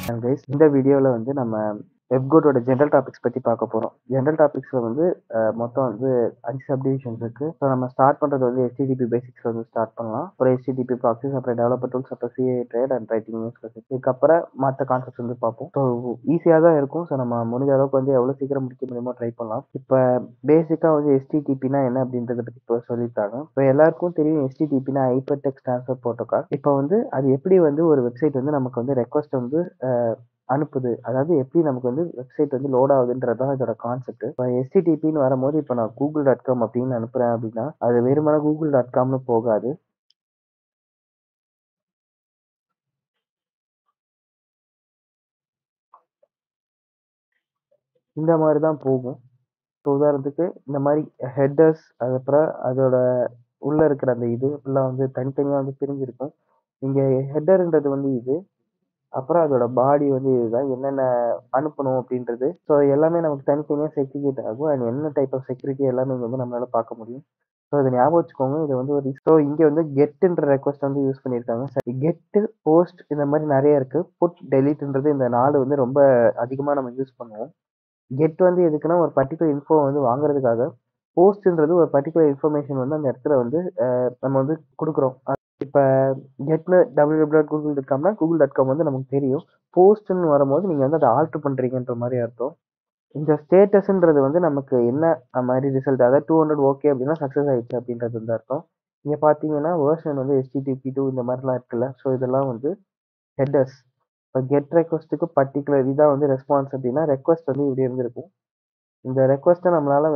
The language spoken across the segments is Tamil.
கைஸ் இந்த வீடியோவில் வந்து நம்ம வெப்கோட்டோட ஜென்ரல் டாபிக்ஸ் பற்றி பார்க்க போகிறோம். ஜென்ரல் டாபிக்ஸில் வந்து மொத்தம் வந்து 5 சப்டிவிஷன்ஸ் இருக்குது. ஸோ நம்ம ஸ்டார்ட் பண்ணுறது வந்து HTTP பேசிக்ஸில் வந்து ஸ்டார்ட் பண்ணலாம். அப்புறம் HTTP ப்ராக்ஸிஸ், அப்புறம் டெவலப்பர் டூல்ஸ், அப்புறம் CA trade and writing news. இதுக்கப்புறம் மற்ற கான்செப்ட்ஸ் வந்து பார்ப்போம். ஸோ ஈஸியாக தான் இருக்கும். ஸோ நம்ம முடிஞ்ச அளவுக்கு வந்து எவ்வளோ சீக்கிரம் முடிக்க முடியுமோ ட்ரை பண்ணலாம். இப்போ பேசிக்காக வந்து HTTPனா என்ன அப்படின்றத பற்றி இப்போ சொல்லியிருக்காங்க. இப்போ எல்லாருக்கும் தெரியும் HTTPனா ஹைப்பர் டெக்ஸ்ட் ட்ரான்ஸ்ஃபர் ப்ரோட்டோகால். இப்போ வந்து அது எப்படி வந்து ஒரு வெப்சைட் வந்து நமக்கு வந்து ரெக்வஸ்ட் வந்து அனுப்புது, அதாவது எப்படி நமக்கு வந்து வெப்சைட் வந்து லோட் ஆகுதுன்றது தான் இதோட கான்செப்ட். இப்போ HTTPன்னு வரும்போது இப்போ நான் google.com அப்படின்னு அனுப்புறேன் அப்படின்னா அது வெறுமனே google.comனு போகாது. இந்த மாதிரி தான் போகும். இப்போ உதாரணத்துக்கு இந்த மாதிரி ஹெட்டர்ஸ், அதுக்கப்புறம் அதோட உள்ள இருக்கிற அந்த இது எல்லாம் வந்து தனித்தனியாக வந்து பிரிஞ்சிருக்கும். இங்கே ஹெட்டர்ன்றது வந்து இது, அப்புறம் அதோட பாடி வந்து இதுதான் என்னென்ன அனுப்பணும் அப்படின்றது. ஸோ எல்லாமே நமக்கு தனித்தனியாக செக்யூரிட் ஆகும். அண்ட் என்ன டைப் ஆஃப் செக்யூரிட்டி எல்லாமே இங்கே வந்து நம்மளால பார்க்க முடியும். ஸோ இதை ஞாபகம் வச்சுக்கோங்க. இது வந்து ஒரு ஸோ இங்கே வந்து கெட்டுன்ற ரெக்வஸ்ட் வந்து யூஸ் பண்ணியிருக்காங்க. கெட்டு, போஸ்ட் இந்த மாதிரி நிறைய இருக்கு. புட், டெலிட்ன்றது இந்த 4 வந்து ரொம்ப அதிகமாக நம்ம யூஸ் பண்ணுவோம். கெட் வந்து எதுக்குன்னா ஒரு பர்டிகுலர் இன்ஃபோ வந்து வாங்குறதுக்காக. போஸ்ட்ன்றது ஒரு பர்டிகுலர் இன்ஃபர்மேஷன் வந்து அந்த இடத்துல வந்து நம்ம வந்து கொடுக்குறோம். இப்போ கெட்னு www.google.comனா google.com வந்து நமக்கு தெரியும். போஸ்ட்னு வரும்போது நீங்கள் வந்து அதை ஆல்டர் பண்ணுறீங்கன்ற மாதிரி அர்த்தம். இந்த ஸ்டேட்டஸ்ன்றது வந்து நமக்கு என்ன மாதிரி ரிசல்ட், அதாவது 200 ஓகே அப்படின்னா சக்ஸஸ் ஆயிடுச்சு அப்படின்றது வந்து அர்த்தம். இங்கே பார்த்தீங்கன்னா வேர்ஷன் வந்து HTTP2 இந்த மாதிரிலாம் இருக்குல்ல. ஸோ இதெல்லாம் வந்து ஹெட்டர்ஸ். இப்போ கெட் ரெக்வஸ்ட்டுக்கு பர்டிகுலர் இதாக வந்து ரெஸ்பான்ஸ் அப்படின்னா ரெக்வஸ்ட் வந்து இப்படி இருந்திருக்கும். இந்த ரெக்வஸ்ட்டை நம்மளால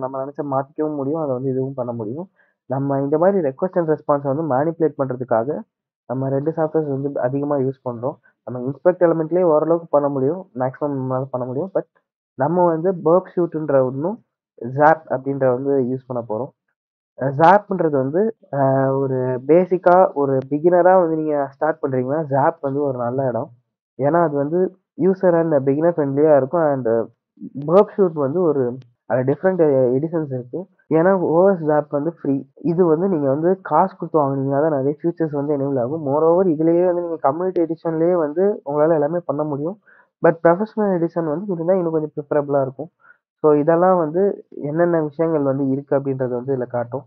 நம்ம நினச்சா மாற்றிக்கவும் முடியும், அதை வந்து இதுவும் பண்ண முடியும். நம்ம இந்த மாதிரி ரெக்வஸ்ட் அண்ட் ரெஸ்பான்ஸை வந்து மேனிப்புலேட் பண்ணுறதுக்காக நம்ம 2 சாஃப்ட்வேர்ஸ் வந்து அதிகமாக யூஸ் பண்ணுறோம். நம்ம இன்ஸ்பெக்ட் எலிமெண்ட்லேயே ஓரளவுக்கு பண்ண முடியும், மேக்ஸிமம் நம்மளால பண்ண முடியும். பட் நம்ம வந்து பர்ப் ஷூட்ன்ற ஒன்றும் ஜாப் அப்படின்ற வந்து யூஸ் பண்ண போகிறோம். ஜாப்ன்றது வந்து ஒரு பேசிக்காக ஒரு பிகினராக வந்து நீங்கள் ஸ்டார்ட் பண்ணுறீங்கன்னா ஜாப் வந்து ஒரு நல்ல இடம். ஏன்னா அது வந்து யூசர் அண்ட் பிகினர் ஃப்ரெண்ட்லியாக இருக்கும். அண்ட் பர்ப் ஷூட் வந்து ஒரு அது டிஃப்ரெண்ட் எடிஷன்ஸ் இருக்குது. ஏன்னா ஓஎஸ் ஜாப் வந்து ஃப்ரீ. இது வந்து நீங்கள் வந்து காசு கொடுத்து வாங்குனீங்கன்னா தான் நிறைய ஃபியூச்சர்ஸ் வந்து எனேபிள் ஆகும். மோரோவர் இதுலேயே வந்து நீங்கள் கம்யூனிட்டி எடிஷன்லேயே வந்து உங்களால் எல்லாமே பண்ண முடியும். பட் ப்ரொஃபஷனல் எடிஷன் வந்து இருந்தால் இன்னும் கொஞ்சம் ப்ரிஃபரபுளாக இருக்கும். ஸோ இதெல்லாம் வந்து என்னென்ன விஷயங்கள் வந்து இருக்குது அப்படின்றது வந்து இதில் காட்டும்.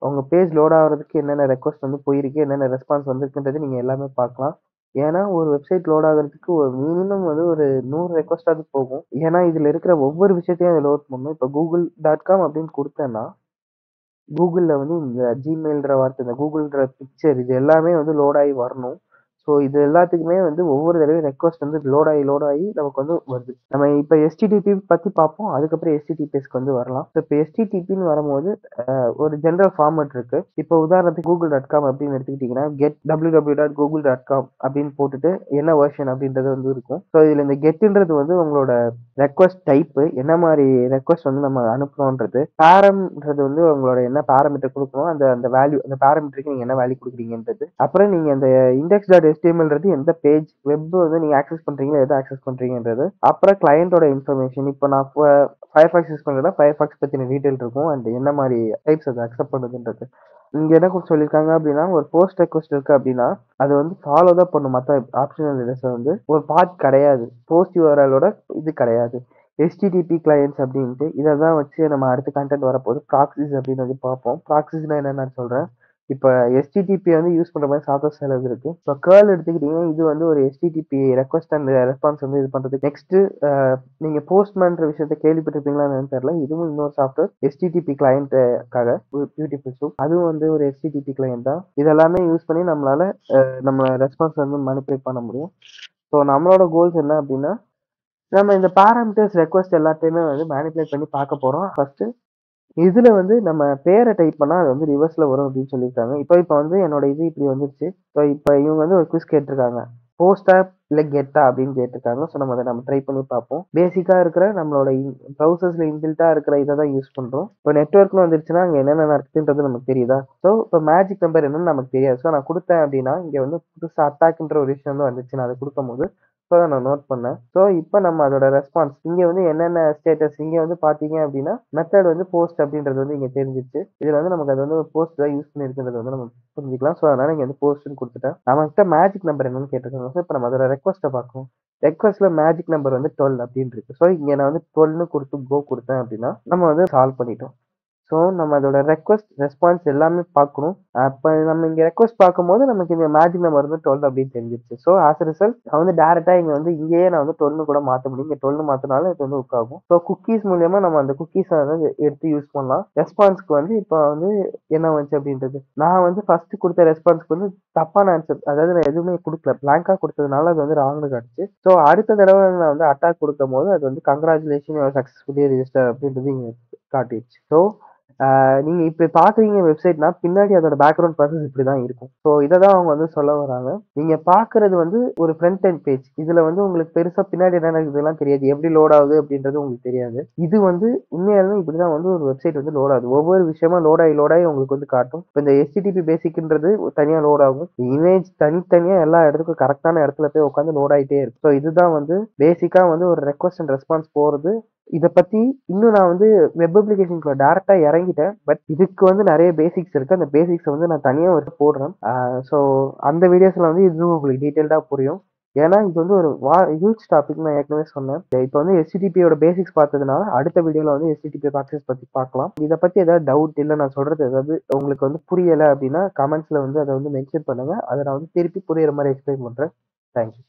உங்கள் பேஜ் லோட் ஆகிறதுக்கு என்னென்ன ரெக்வஸ்ட் வந்து போயிருக்கு, என்னென்ன ரெஸ்பான்ஸ் வந்திருக்குன்றது நீங்கள் எல்லாமே பார்க்கலாம். ஏன்னா ஒரு வெப்சைட் லோட் ஆகிறதுக்கு ஒரு மினிமம் வந்து ஒரு 100 ரெக்வஸ்டாவது போகும். ஏன்னா இதில் இருக்கிற ஒவ்வொரு விஷயத்தையும் அதை லோட் பண்ணணும். இப்போ google.com அப்படின்னு கொடுத்தேன்னா கூகுளில் வந்து இந்த ஜிமெயில்ன்ற வார்த்தை, இந்த கூகுள்ன்ற பிக்சர் இது எல்லாமே வந்து லோட் ஆகி வரணும். ஸோ இது எல்லாத்துக்குமே வந்து ஒவ்வொரு தடவையும் ரெக்வஸ்ட் வந்து லோட் ஆகி நமக்கு வந்து வருது. நம்ம இப்போ HTTP பற்றி பார்ப்போம், அதுக்கப்புறம் HTTPSக்கு வந்து வரலாம். ஸோ இப்போ HTTPன்னு வரும்போது ஒரு ஜென்ரல் ஃபார்மேட் இருக்கு. இப்போ உதாரணத்துக்கு google.com அப்படின்னு எடுத்துக்கிட்டிங்கன்னா கெட் www.google.com அப்படின்னு போட்டுட்டு என்ன வெர்ஷன் அப்படின்றது வந்து இருக்கும். ஸோ இதில் இந்த கெட்டுன்றது வந்து உங்களோட ரெக்வஸ்ட் டைப்பு, என்ன மாதிரி ரெக்வஸ்ட் வந்து நம்ம அனுப்புறோன்றது. பேரம்ன்றது வந்து உங்களோட என்ன பேராமீட்டர் கொடுக்கணும், அந்த அந்த வேல்யூ, அந்த பேராமீட்டருக்கு நீங்கள் என்ன வேல்யூ கொடுக்குறீங்கன்றது. அப்புறம் நீங்கள் அந்த index.htmlன்றது எந்த பேஜ் வெப் வந்து நீங்கள் ஆக்சஸ் பண்ணுறீங்களோ எதை ஆக்சஸ் பண்ணுறீங்கன்றது. அப்புறம் கிளையண்டோட இன்ஃபர்மேஷன். இப்போ நான் ஃபயர்ஃபாக்ஸ் யூஸ் பண்ணுறேன்னா ஃபயர்ஃபாக்ஸ் பற்றின டீட்டெயில் இருக்கும். அண்ட் என்ன மாதிரி டைப்ஸ் அதை அக்செப்ட் பண்ணுதுன்றது. இங்கே என்ன சொல்லியிருக்காங்க அப்படின்னா ஒரு போஸ்ட் ரெக்வஸ்ட் இருக்கு அப்படின்னா அது வந்து ஃபாலோ தான் பண்ணும். மற்ற ஆப்ஷனல் இதை வந்து ஒரு பார்ட் கிடையாது, போஸ்ட் யூஆர்எலோட இது கிடையாது. HTTP கிளையன்ட்ஸ் அப்படின்ட்டு இதை தான் வச்சு நம்ம அடுத்த கண்டென்ட் வரப்போகுது. ப்ராக்ஸிஸ் அப்படின்னு வந்து பார்ப்போம். ப்ராக்ஸிஸ்னா என்னன்னு நான் சொல்கிறேன். இப்போ HTTP வந்து யூஸ் பண்ணுற மாதிரி சாஃப்ட்வேர் சில இது இருக்குது. இப்போ கேர்ள் எடுத்துக்கிட்டிங்கன்னா இது வந்து ஒரு HTTP ரெக்வஸ்ட் அண்ட் ரெஸ்பான்ஸ் வந்து இது பண்ணுறதுக்கு. நெக்ஸ்ட்டு நீங்கள் போஸ்ட்மேன்ற விஷயத்த கேள்விப்பட்டிருப்பீங்களான்னு தெரியல. இதுவும் இன்னொரு சாஃப்ட்வேர் HTTP கிளையண்ட்டுக்காக பியூட்டிஃபுல் சூப். அதுவும் வந்து ஒரு HTTP கிளையண்ட் தான். இதெல்லாமே யூஸ் பண்ணி நம்மளால நம்ம ரெஸ்பான்ஸ் வந்து மேனிபுலேட் பண்ண முடியும். ஸோ நம்மளோட கோல்ஸ் என்ன அப்படின்னா நம்ம இந்த பேராமீட்டர்ஸ் ரெக்வஸ்ட் எல்லாத்தையுமே வந்து மேனிபுலேட் பண்ணி பார்க்க போகிறோம். ஃபர்ஸ்ட்டு இதுல வந்து நம்ம பேரை டைப் பண்ணா அது வந்து ரிவர்ஸ்ல வரும் அப்படின்னு சொல்லியிருக்காங்க. இப்போ வந்து என்னோட இது இப்படி வந்துருச்சு. ஸோ இப்போ இவங்க வந்து ஒரு குவிஸ் கேட்டிருக்காங்க. போஸ்டா இல்லை கெட்டா அப்படின்னு கேட்டிருக்காங்க. ஸோ நம்ம அதை நம்ம ட்ரை பண்ணி பார்ப்போம். பேசிக்காக இருக்கிற நம்மளோட ப்ரௌசர்ஸ்ல இன்பில்ட்டா இருக்கிற இதை தான் யூஸ் பண்றோம். இப்போ நெட்ஒர்க்னு வந்துருச்சுன்னா அங்கே என்னென்ன நடக்குதுன்றது நமக்கு தெரியுதா? ஸோ இப்போ மேஜிக் நம்பர் என்னன்னு நமக்கு தெரியாது. ஸோ நான் கொடுத்தேன் அப்படின்னா இங்கே வந்து புதுசாக அட்டாக்ன்ற ஒரு விஷயம் வந்து வந்துச்சு. நான் அதை கொடுக்கும் போது ஸோ நான் நோட் பண்ணேன். ஸோ இப்போ நம்ம அதோட ரெஸ்பான்ஸ் இங்கே வந்து என்னென்ன ஸ்டேட்டஸ் இங்கே வந்து பார்த்தீங்க அப்படின்னா மெத்தட் வந்து போஸ்ட் அப்படின்றது வந்து இங்கே தெரிஞ்சிச்சு. இதில் வந்து நமக்கு அது வந்து ஒரு போஸ்ட் தான் யூஸ் பண்ணியிருக்கிறது வந்து நம்ம புரிஞ்சுக்கலாம். ஸோ அதனால இங்கே வந்து போஸ்ட்னு கொடுத்துட்டேன். நம்மகிட்ட மேஜிக் நம்பர் என்னன்னு கேட்டிருக்காங்க. ஸோ இப்போ நம்ம அதோட ரெக்வஸ்ட்டை பார்க்கணும். ரெக்வெஸ்ட்ல மேஜிக் நம்பர் வந்து 12 அப்படின்னு இருக்கு. ஸோ இங்க நான் வந்து 12ன்னு குடுத்து கோ குடுத்தேன் அப்படின்னா, நம்ம வந்து சால்வ் பண்ணிட்டோம். ஸோ நம்ம அதோட ரெக்வெஸ்ட், ரெஸ்பான்ஸ் எல்லாமே பார்க்கணும். அப்ப நம்ம இங்க ரெக்வெஸ்ட் பார்க்கும்போது நமக்கு இந்த மேஜிக் நம்பர் வந்து 12 அப்படின்னு தெரிஞ்சிருச்சு. ஸோ ஆஸ் அ ரிசல்ட் நான் வந்து டைரக்ட்டா இங்க வந்து இங்கேயே நான் வந்து 12ன்னு கூட மாத்த முடியும். இங்க 12ன்னு மாத்துனாலும் இது வந்து ஒர்க் ஆகும். ஸோ குக்கீஸ் மூலியமா நம்ம அந்த குக்கீஸ வந்து எடுத்து யூஸ் பண்ணலாம். ரெஸ்பான்ஸ்க்கு வந்து இப்ப வந்து என்ன வந்துச்சு அப்படின்றது. நான் வந்து ஃபர்ஸ்ட் குடுத்த ரெஸ்பான்ஸ்க்கு வந்து தப்பான ஆன்சர். அதாவது நான் எதுவுமே குடுக்கல. பிளாங்க்கா குடுத்ததுனால அது வந்து ராங்ன்னு காட்டுச்சு. ஸோ அடுத்த தடவ நான் வந்து அட்டாக் குடுக்கும்போது அது வந்து congratulation you are successfully register அப்படின்றது இங்க காட்டிருச்சு. ஸோ நீங்க இப்படி பார்க்குறீங்க வெப்சைட்னா, பின்னாடி அதோட பேக்கிரவுண்ட் ப்ராசஸ் இப்படிதான் இருக்கும். ஸோ இத தான் அவங்க வந்து சொல்ல வராங்க. நீங்க பார்க்குறது வந்து ஒரு ஃப்ரண்ட் எண்ட் பேஜ். இதுல வந்து உங்களுக்கு பெருசா பின்னாடி என்ன நடக்குதுலாம் தெரியாது. எப்படி லோட் ஆகுது அப்படின்றது உங்களுக்கு தெரியாது. இது வந்து உண்மையாலுமே இப்படிதான் வந்து ஒரு வெப்சைட் வந்து லோட் ஆகுது. ஒவ்வொரு விஷயமா லோட் ஆகி உங்களுக்கு வந்து காட்டும். இப்ப இந்த HTTP பேசிக்ன்றது தனியா லோட் ஆகும். இமேஜ் தனித்தனியா எல்லா இடத்துக்கும் கரெக்ட்டான இடத்துல போய் உட்கார்ந்து லோட் ஆயிட்டே இருக்கும். ஸோ இதுதான் வந்து பேசிக்கா வந்து ஒரு ரெக்வெஸ்ட் அண்ட் ரெஸ்பான்ஸ் போறது. இத பத்தி இன்னும் நான் வந்து வெப் அப்ளிகேஷன்ஸ்குள்ள டைரக்ட்டா இறங்கிட்டேன். பட் இதுக்கு வந்து நெறைய பேசிக்ஸ் இருக்கு. அந்த பேசிக்ஸ வந்து நான் தனியா ஒரு போடுறேன். ஸோ அந்த வீடியோஸ்ல வந்து இன்னும் உங்களுக்கு டீடைல்டா புரியும். ஏன்னா இது வந்து ஒரு ஹியூஜ் டாபிக் நான் ஏற்கனவே சொன்னேன். இப்ப வந்து HTTP யோட பேசிக்ஸ் பார்த்ததுனால, அடுத்த வீடியோல வந்து HTTP பேக்கேஜ் பத்தி பார்க்கலாம். இத பத்தி ஏதாவது டவுட் இல்ல நான் சொல்றது ஏதாவது உங்களுக்கு வந்து புரியல அப்டின்னா, கமெண்ட்ஸ்ல வந்து அத வந்து மென்ஷன் பண்ணுங்க. அத நான் வந்து திருப்பி புரியிற மாரி எக்ஸ்பிளைன் பண்றேன். Thank you.